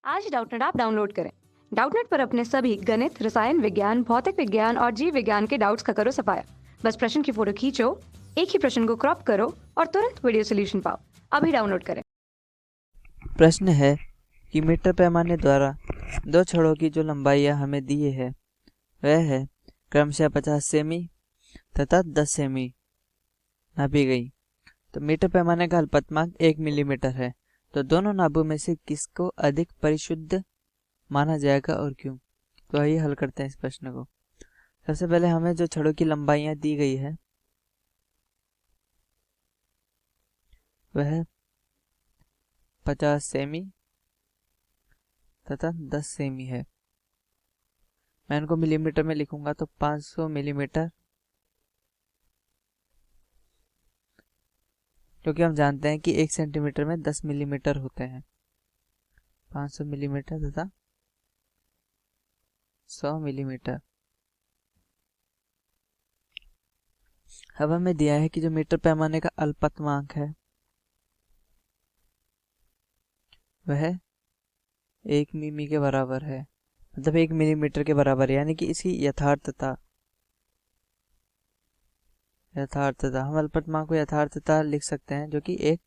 आज Doubtnut app download करें। Doubtnut पर अपने सभी गणित, रसायन विज्ञान, भौतिक विज्ञान और जीव विज्ञान के डाउट्स का करो सफाया। बस प्रश्न की फोटो खींचो, एक ही प्रश्न को क्रॉप करो और तुरंत वीडियो सोल्यूशन पाओ। अभी डाउनलोड करें। प्रश्न है कि मीटर पैमाने द्वारा दो छड़ों की जो लंबाइयाँ हमें दी है वह है क्रमशः 50 सेमी तथा 10 सेमी नापी गई। तो मीटर पैमाने का अल्पतमांक 1 मिलीमीटर है। तो दोनों नापों में से किसको अधिक परिशुद्ध माना जाएगा और क्यों? तो आइए हल करते हैं इस प्रश्न को। सबसे पहले हमें जो छड़ों की लंबाइयाँ दी गई है वह 50 सेमी तथा 10 सेमी है। मैं इनको मिलीमीटर में लिखूंगा तो 500 मिलीमीटर, क्योंकि हम जानते हैं कि 1 सेंटीमीटर में 10 मिलीमीटर होते हैं। 500 मिलीमीटर तथा 100 मिलीमीटर। अब हमें दिया है कि जो मीटर पैमाने का अल्पतमांक है वह 1 मिमी के बराबर है, मतलब 1 मिलीमीटर के बराबर है, यानी कि इसकी यथार्थता हम अल्पतमांक को यथार्थता लिख सकते हैं जो कि 1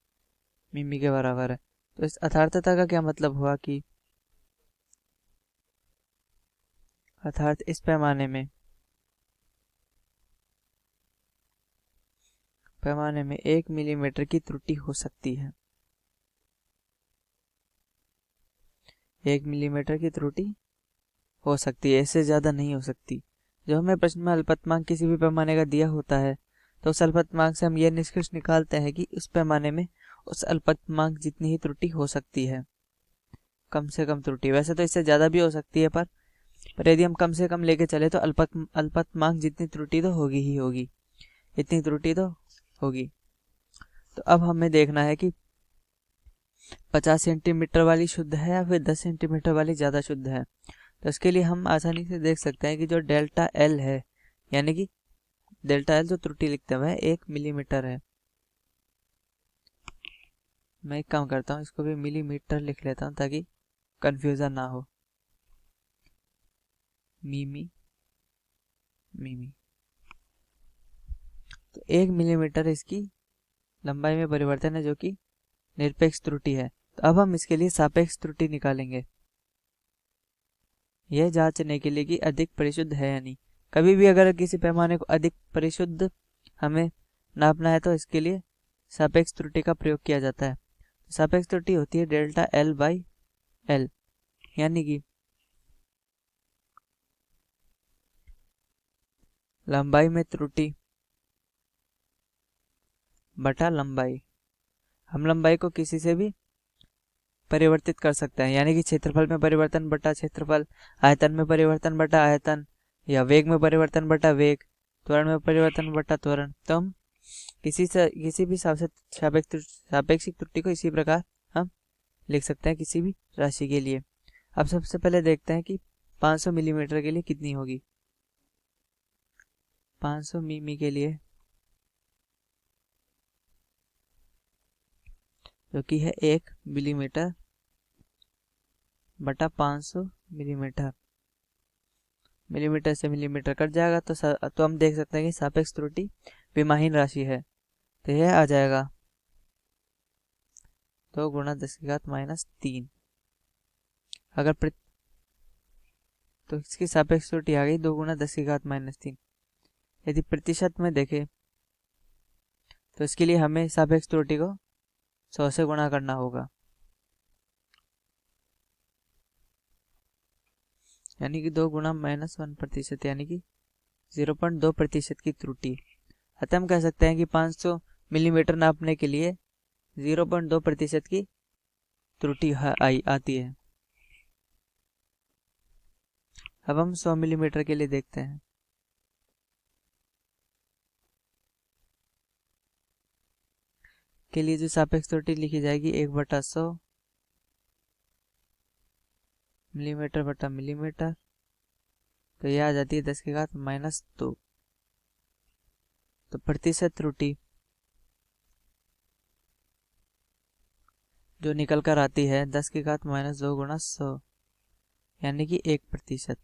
मिमी के बराबर है। तो इस यथार्थता का क्या मतलब हुआ कि अर्थात इस पैमाने में 1 मिलीमीटर की त्रुटि हो सकती है। 1 मिलीमीटर की त्रुटि हो सकती है, इससे ज़्यादा नहीं हो सकती। जब हमें प्रश्न में अल्पतमांक किसी भी पैमाने का दिया होता है तो उस अल्पतमांक से हम यह निष्कर्ष निकालते हैं कि उस पैमाने में उस अल्पतमांक जितनी ही त्रुटि हो सकती है, कम से कम त्रुटि। वैसे तो इससे ज़्यादा भी हो सकती है, पर यदि हम कम से कम लेके चले तो अल्पतमांक जितनी त्रुटि तो होगी ही होगी, इतनी त्रुटि तो होगी। तो अब हमें देखना है कि 50 सेंटीमीटर वाली शुद्ध है या फिर 10 सेंटीमीटर वाली ज़्यादा शुद्ध है। तो इसके लिए हम आसानी से देख सकते हैं कि जो डेल्टा एल है, यानी कि डेल्टा एल जो त्रुटि लिखते हैं वह 1 मिलीमीटर है। मैं एक काम करता हूँ, इसको भी मिलीमीटर लिख लेता हूँ ताकि कंफ्यूजन ना हो। मिमी तो 1 मिलीमीटर इसकी लंबाई में परिवर्तन है जो कि निरपेक्ष त्रुटि है। तो अब हम इसके लिए सापेक्ष त्रुटि निकालेंगे, यह जांचने के लिए कि अधिक परिशुद्ध है या नहीं। कभी भी अगर किसी पैमाने को अधिक परिशुद्ध हमें नापना है तो इसके लिए सापेक्ष त्रुटि का प्रयोग किया जाता है। सापेक्ष त्रुटि होती है डेल्टा एल बाई एल, यानी कि लंबाई में त्रुटि बटा लंबाई। हम लंबाई को किसी से भी परिवर्तित कर सकते हैं, यानी कि क्षेत्रफल में परिवर्तन बटा क्षेत्रफल, आयतन में परिवर्तन बटा आयतन, या वेग में परिवर्तन बटा वेग, त्वरण में परिवर्तन बटा त्वरण। तो हम किसी भी सापेक्षिक त्रुटि को इसी प्रकार हम लिख सकते हैं किसी भी राशि के लिए। अब सबसे पहले देखते हैं कि 500 मिलीमीटर के लिए कितनी होगी। 500 मिमी के लिए जो कि है 1 मिलीमीटर बटा 500 मिलीमीटर। मिलीमीटर से मिलीमीटर कट जाएगा तो हम देख सकते हैं कि सापेक्ष त्रुटि विमाहीन राशि है। तो यह आ जाएगा 2 गुणा 10⁻³ अगर तो इसकी सापेक्ष त्रुटि आ गई 2 गुणा 10⁻³ यदि प्रतिशत में देखें तो इसके लिए हमें सापेक्ष त्रुटि को 100 से गुणा करना होगा, यानी कि 2 गुणा -1% यानी कि 0.2% की त्रुटि। अतः हम कह सकते हैं कि 500 मिलीमीटर नापने के लिए 0.2% की त्रुटि आती है। अब हम 100 मिलीमीटर के लिए देखते हैं। के लिए जो सापेक्ष त्रुटि लिखी जाएगी 1/100 मिलीमीटर बटा मिलीमीटर, तो यह आ जाती है 10⁻²। तो प्रतिशत त्रुटि जो निकल कर आती है 10 की घात -2 गुणा 100, यानी कि 1%।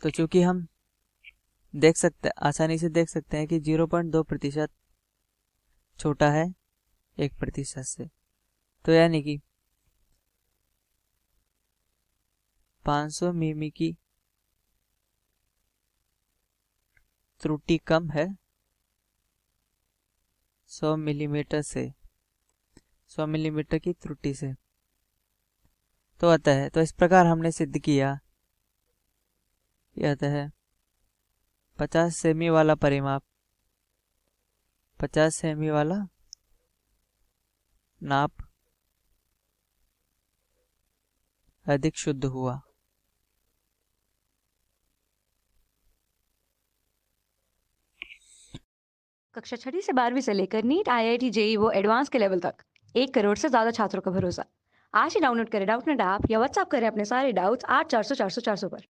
तो चूंकि हम आसानी से देख सकते हैं कि 0.2% छोटा है 1% से, तो यानी कि 500 मिमी की त्रुटि कम है 100 मिलीमीटर से, 100 मिलीमीटर की त्रुटि से। तो अतः इस प्रकार हमने सिद्ध किया कि अतः 50 सेमी वाला परिमाप, 50 सेमी वाला नाप अधिक शुद्ध हुआ। कक्षा 6वीं से 12वीं से लेकर नीट, IIT, जेई वो एडवांस के लेवल तक 1 करोड़ से ज्यादा छात्रों का भरोसा। आज ही डाउनलोड करें डाउटनेट ऐप या व्हाट्सएप करें अपने सारे डाउट्स 8400 400 400 पर।